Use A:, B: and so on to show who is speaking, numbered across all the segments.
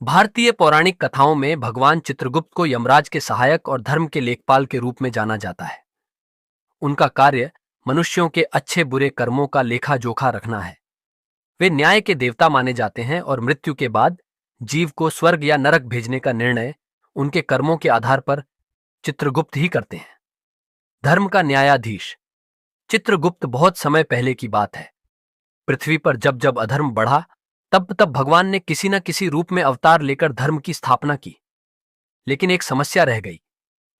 A: भारतीय पौराणिक कथाओं में भगवान चित्रगुप्त को यमराज के सहायक और धर्म के लेखपाल के रूप में जाना जाता है। उनका कार्य मनुष्यों के अच्छे बुरे कर्मों का लेखा जोखा रखना है। वे न्याय के देवता माने जाते हैं और मृत्यु के बाद जीव को स्वर्ग या नरक भेजने का निर्णय उनके कर्मों के आधार पर चित्रगुप्त ही करते हैं। धर्म का न्यायाधीश चित्रगुप्त बहुत समय पहले की बात है। पृथ्वी पर जब जब अधर्म बढ़ा, तब तब भगवान ने किसी न किसी रूप में अवतार लेकर धर्म की स्थापना की। लेकिन एक समस्या रह गई।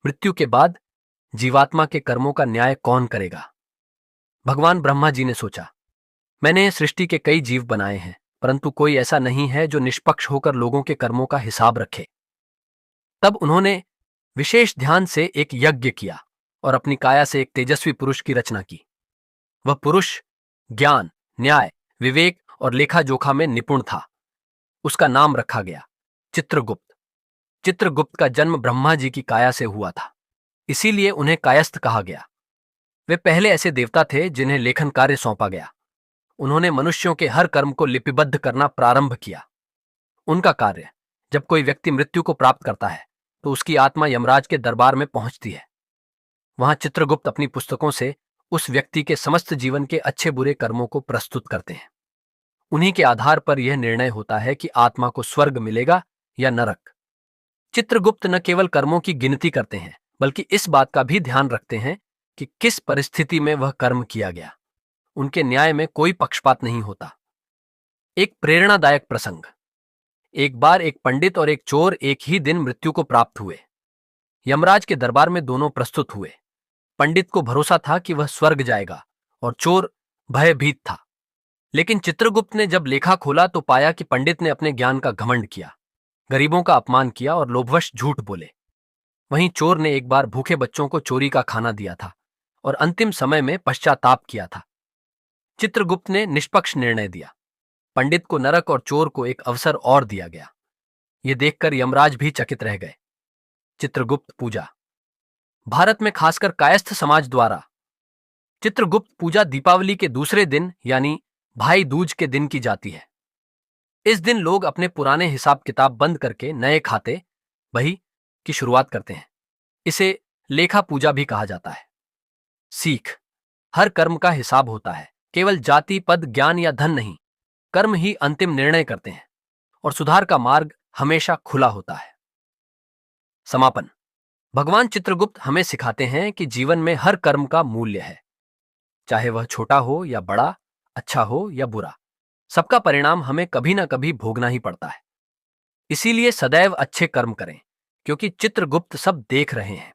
A: मृत्यु के बाद जीवात्मा के कर्मों का न्याय कौन करेगा? भगवान ब्रह्मा जी ने सोचा, मैंने सृष्टि के कई जीव बनाए हैं, परंतु कोई ऐसा नहीं है जो निष्पक्ष होकर लोगों के कर्मों का हिसाब रखे। तब उन्होंने विशेष ध्यान से एक यज्ञ किया और अपनी काया से एक तेजस्वी पुरुष की रचना की। वह पुरुष ज्ञान, न्याय, विवेक और लेखा जोखा में निपुण था। उसका नाम रखा गया चित्रगुप्त। चित्रगुप्त का जन्म ब्रह्मा जी की काया से हुआ था, इसीलिए उन्हें कायस्थ कहा गया। वे पहले ऐसे देवता थे जिन्हें लेखन कार्य सौंपा गया। उन्होंने मनुष्यों के हर कर्म को लिपिबद्ध करना प्रारंभ किया। उनका कार्य, जब कोई व्यक्ति मृत्यु को प्राप्त करता है तो उसकी आत्मा यमराज के दरबार में पहुंचती है। वहां चित्रगुप्त अपनी पुस्तकों से उस व्यक्ति के समस्त जीवन के अच्छे बुरे कर्मों को प्रस्तुत करते हैं। उन्हीं के आधार पर यह निर्णय होता है कि आत्मा को स्वर्ग मिलेगा या नरक। चित्रगुप्त न केवल कर्मों की गिनती करते हैं, बल्कि इस बात का भी ध्यान रखते हैं कि किस परिस्थिति में वह कर्म किया गया। उनके न्याय में कोई पक्षपात नहीं होता। एक प्रेरणादायक प्रसंग। एक बार एक पंडित और एक चोर एक ही दिन मृत्यु को प्राप्त हुए। यमराज के दरबार में दोनों प्रस्तुत हुए। पंडित को भरोसा था कि वह स्वर्ग जाएगा और चोर भयभीत था। लेकिन चित्रगुप्त ने जब लेखा खोला तो पाया कि पंडित ने अपने ज्ञान का घमंड किया, गरीबों का अपमान किया और लोभवश झूठ बोले। वहीं चोर ने एक बार भूखे बच्चों को चोरी का खाना दिया था और अंतिम समय में पश्चाताप किया था। चित्रगुप्त ने निष्पक्ष निर्णय दिया। पंडित को नरक और चोर को एक अवसर और दिया गया। यह देखकर यमराज भी चकित रह गए। चित्रगुप्त पूजा। भारत में खासकर कायस्थ समाज द्वारा चित्रगुप्त पूजा दीपावली के दूसरे दिन यानी भाई दूज के दिन की जाती है। इस दिन लोग अपने पुराने हिसाब किताब बंद करके नए खाते बही की शुरुआत करते हैं। इसे लेखा पूजा भी कहा जाता है। सीख। हर कर्म का हिसाब होता है। केवल जाति, पद, ज्ञान या धन नहीं, कर्म ही अंतिम निर्णय करते हैं और सुधार का मार्ग हमेशा खुला होता है। समापन। भगवान चित्रगुप्त हमें सिखाते हैं कि जीवन में हर कर्म का मूल्य है, चाहे वह छोटा हो या बड़ा, अच्छा हो या बुरा। सबका परिणाम हमें कभी ना कभी भोगना ही पड़ता है। इसीलिए सदैव अच्छे कर्म करें, क्योंकि चित्रगुप्त सब देख रहे हैं।